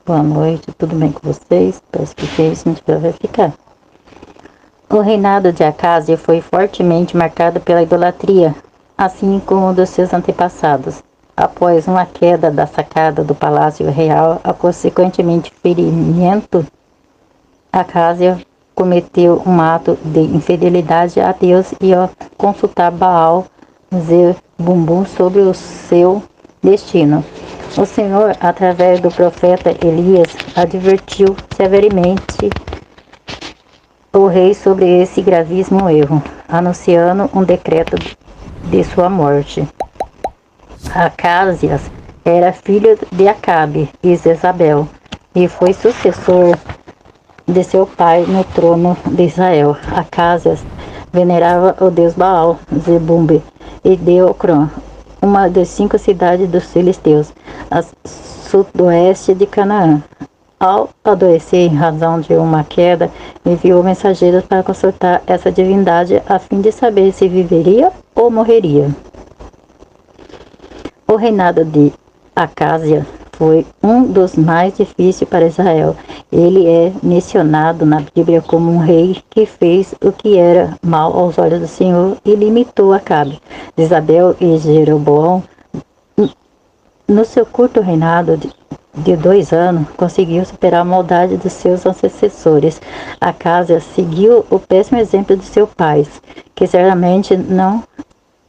Boa noite, tudo bem com vocês? Peço que a gente vai ficar. O reinado de Acásia foi fortemente marcado pela idolatria, assim como o dos seus antepassados. Após uma queda da sacada do palácio real, a consequentemente ferimento, Acásia cometeu um ato de infidelidade a Deus e ao consultar Baal Zebumbum sobre o seu destino. O Senhor, através do profeta Elias, advertiu severamente o rei sobre esse gravíssimo erro, anunciando um decreto de sua morte. Acásias era filho de Acabe e Jezabel, e foi sucessor de seu pai no trono de Israel. Acásias venerava o deus Baal Zebub e de Ocrã, uma das 5 cidades dos filisteus, a sudoeste de Canaã. Ao adoecer em razão de uma queda, enviou mensageiros para consultar essa divindade a fim de saber se viveria ou morreria. O reinado de Acásia foi um dos mais difíceis para Israel. Ele é mencionado na Bíblia como um rei que fez o que era mal aos olhos do Senhor e limitou Acabe, Jezabel e Jeroboão. No seu curto reinado de 2 anos, conseguiu superar a maldade dos seus antecessores. Acásia seguiu o péssimo exemplo de seus pais, que certamente não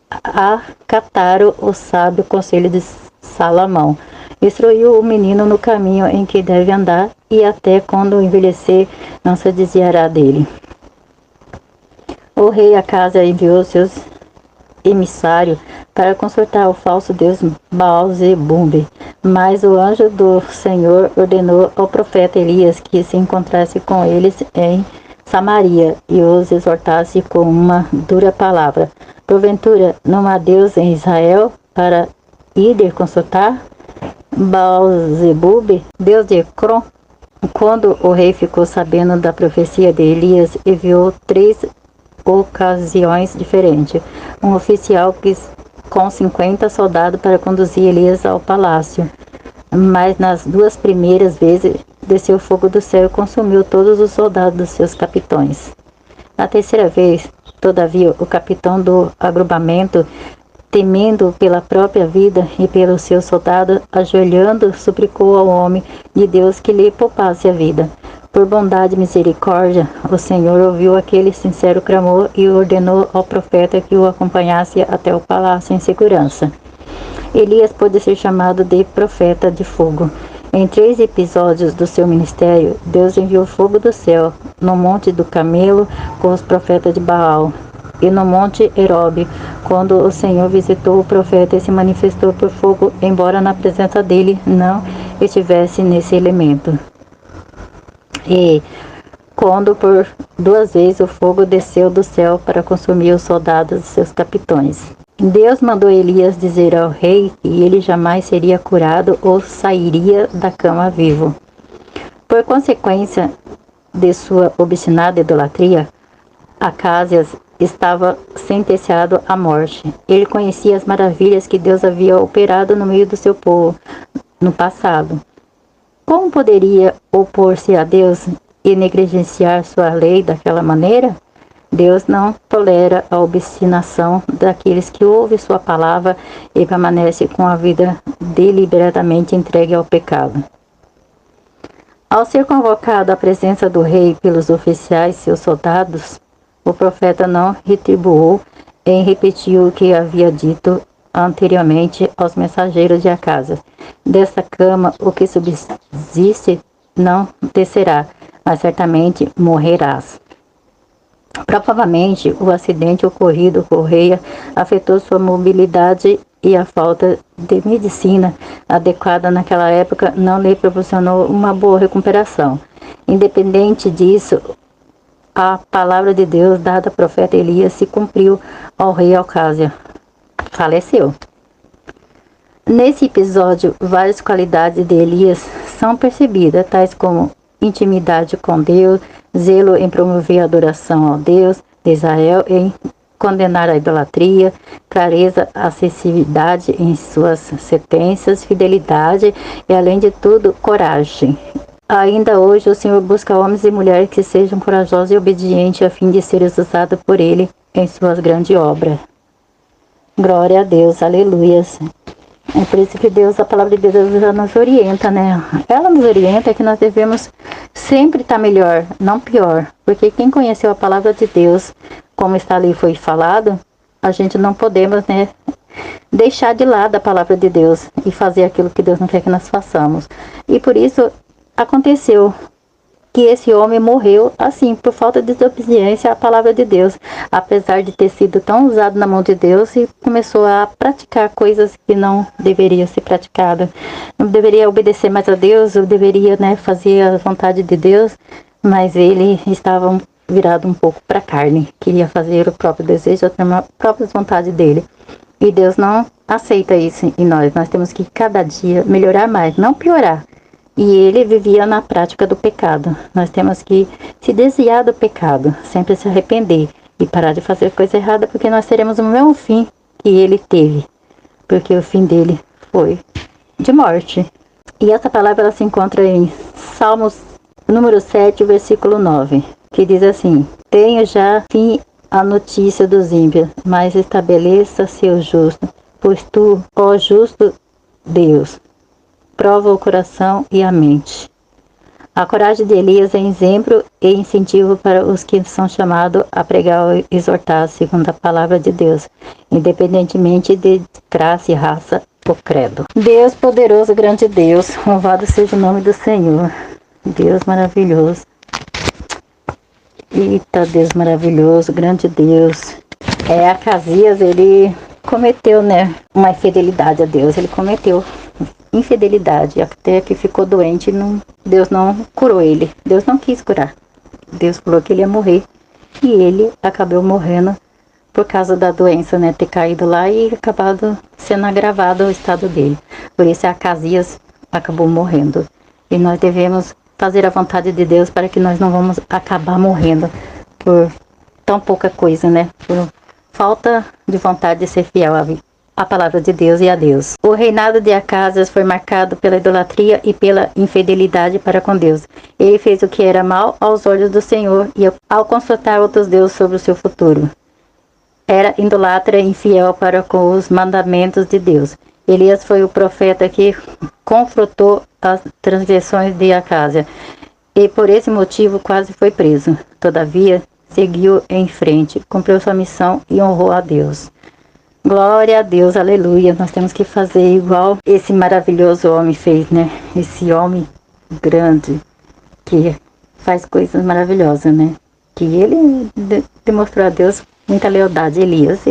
acataram o sábio conselho de Salomão. Instruiu o menino no caminho em que deve andar, e até quando envelhecer não se desviará dele. O rei Acásia enviou seus emissários para consultar o falso deus Baal-Zebub, mas o anjo do Senhor ordenou ao profeta Elias que se encontrasse com eles em Samaria e os exortasse com uma dura palavra. Porventura, não há Deus em Israel para ir consultar Baal-Zebub, deus de Ecrón? Quando o rei ficou sabendo da profecia de Elias, enviou 3 ocasiões diferentes. Um oficial com 50 soldados para conduzir Elias ao palácio. Mas nas 2 primeiras vezes desceu fogo do céu e consumiu todos os soldados dos seus capitães. Na terceira vez, todavia, o capitão do agrupamento, temendo pela própria vida e pelos seus soldados, ajoelhando, suplicou ao homem de Deus que lhe poupasse a vida. Por bondade e misericórdia, o Senhor ouviu aquele sincero clamor e ordenou ao profeta que o acompanhasse até o palácio em segurança. Elias pôde ser chamado de profeta de fogo. Em 3 episódios do seu ministério, Deus enviou fogo do céu, no Monte do Camelo, com os profetas de Baal, e no Monte Herobe, quando o Senhor visitou o profeta e se manifestou por fogo, embora na presença dele não estivesse nesse elemento. E quando por 2 vezes o fogo desceu do céu para consumir os soldados e seus capitães. Deus mandou Elias dizer ao rei que ele jamais seria curado ou sairia da cama vivo. Por consequência de sua obstinada idolatria, Acásias estava sentenciado à morte. Ele conhecia as maravilhas que Deus havia operado no meio do seu povo no passado. Como poderia opor-se a Deus e negligenciar sua lei daquela maneira? Deus não tolera a obstinação daqueles que ouvem sua palavra e permanecem com a vida deliberadamente entregue ao pecado. Ao ser convocado à presença do rei pelos oficiais, seus soldados, o profeta não retribuiu em repetir o que havia dito anteriormente aos mensageiros de Acásias. Desta cama o que subsiste não descerá, mas certamente morrerás. Provavelmente o acidente ocorrido com o rei afetou sua mobilidade e a falta de medicina adequada naquela época não lhe proporcionou uma boa recuperação. Independente disso, a palavra de Deus dada ao profeta Elias se cumpriu ao rei Acásia. Faleceu. Nesse episódio, várias qualidades de Elias são percebidas, tais como intimidade com Deus, zelo em promover a adoração ao Deus de Israel e condenar a idolatria, clareza, acessibilidade em suas sentenças, fidelidade e, além de tudo, coragem. Ainda hoje o Senhor busca homens e mulheres que sejam corajosos e obedientes a fim de serem usados por Ele em suas grandes obras. Glória a Deus, aleluias. É por isso que Deus, a palavra de Deus já nos orienta, né? Ela nos orienta que nós devemos sempre estar melhor, não pior. Porque quem conheceu a palavra de Deus, como está ali foi falado, a gente não podemos, né, deixar de lado a palavra de Deus e fazer aquilo que Deus não quer que nós façamos. E por isso aconteceu que esse homem morreu assim, por falta de desobediência à palavra de Deus, apesar de ter sido tão usado na mão de Deus, e começou a praticar coisas que não deveriam ser praticadas. Não deveria obedecer mais a Deus, eu deveria, né, fazer a vontade de Deus, mas ele estava virado um pouco para a carne, queria fazer o próprio desejo, a própria vontade dele. E Deus não aceita isso em nós. Nós temos que cada dia melhorar mais, não piorar. E ele vivia na prática do pecado. Nós temos que se desviar do pecado, sempre se arrepender e parar de fazer coisa errada, porque nós teremos o mesmo fim que ele teve, porque o fim dele foi de morte. E essa palavra ela se encontra em Salmos número 7, versículo 9, que diz assim: tenho já fim a notícia dos ímpios, mas estabeleça seu justo, pois tu, ó justo Deus, prova o coração e a mente. A coragem de Elias é exemplo e incentivo para os que são chamados a pregar ou exortar segundo a palavra de Deus, independentemente de classe, raça ou credo. Deus poderoso, grande Deus, louvado seja o nome do Senhor. Deus maravilhoso. Eita, Deus maravilhoso, grande Deus. Acasias, ele cometeu, né, uma infidelidade a Deus. Ele cometeu infidelidade, até que ficou doente, Deus não curou ele. Deus não quis curar. Deus falou que ele ia morrer. E ele acabou morrendo por causa da doença, né, ter caído lá e acabado sendo agravado o estado dele. Por isso Acasias acabou morrendo. E nós devemos fazer a vontade de Deus para que nós não vamos acabar morrendo por tão pouca coisa, né? Por falta de vontade de ser fiel à palavra de Deus e a Deus. O reinado de Acasias foi marcado pela idolatria e pela infidelidade para com Deus. Ele fez o que era mal aos olhos do Senhor e ao consultar outros deuses sobre o seu futuro. Era idólatra e infiel para com os mandamentos de Deus. Elias foi o profeta que confrontou as transgressões de Acasias e por esse motivo quase foi preso. Todavia, seguiu em frente, cumpriu sua missão e honrou a Deus. Glória a Deus, aleluia. Nós temos que fazer igual esse maravilhoso homem fez, né? Esse homem grande que faz coisas maravilhosas, né? Que ele demonstrou a Deus muita lealdade. Elias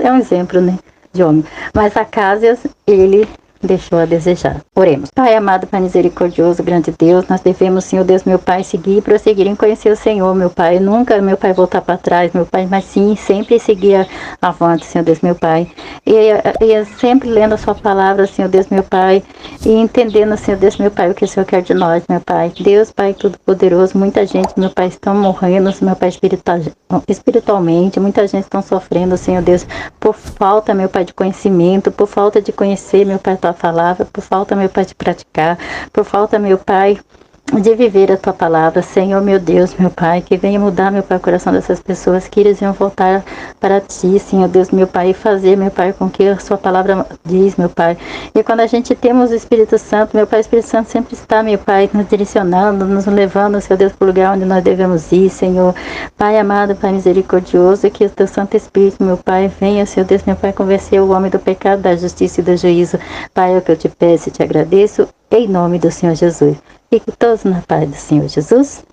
é um exemplo, né, de homem. Mas Acasias, ele deixou a desejar. Oremos. Pai amado, Pai misericordioso, grande Deus, nós devemos, Senhor Deus, meu Pai, seguir e prosseguir em conhecer o Senhor, meu Pai. Nunca, meu Pai, voltar para trás, meu Pai, mas sim, sempre seguir avante, Senhor Deus, meu Pai. E sempre lendo a sua palavra, Senhor Deus, meu Pai, e entendendo, Senhor Deus, meu Pai, o que o Senhor quer de nós, meu Pai. Deus, Pai, Todo-Poderoso, muita gente, meu Pai, estão morrendo, meu Pai, espiritualmente, muita gente está sofrendo, Senhor Deus, por falta, meu Pai, de conhecimento, por falta de conhecer, meu Pai, tua palavra, por falta, meu Pai, de praticar, por falta, meu Pai, de viver a tua palavra. Senhor, meu Deus, meu Pai, que venha mudar, meu Pai, o coração dessas pessoas, que eles venham voltar para ti, Senhor Deus, meu Pai, e fazer, meu Pai, com que a sua palavra diz, meu Pai. E quando a gente temos o Espírito Santo, meu Pai, o Espírito Santo sempre está, meu Pai, nos direcionando, nos levando, Senhor Deus, para o lugar onde nós devemos ir, Senhor. Pai amado, Pai misericordioso, que o teu Santo Espírito, meu Pai, venha, Senhor Deus, meu Pai, convencer o homem do pecado, da justiça e do juízo. Pai, é o que eu te peço e te agradeço, em nome do Senhor Jesus. Fique todos na paz do Senhor Jesus.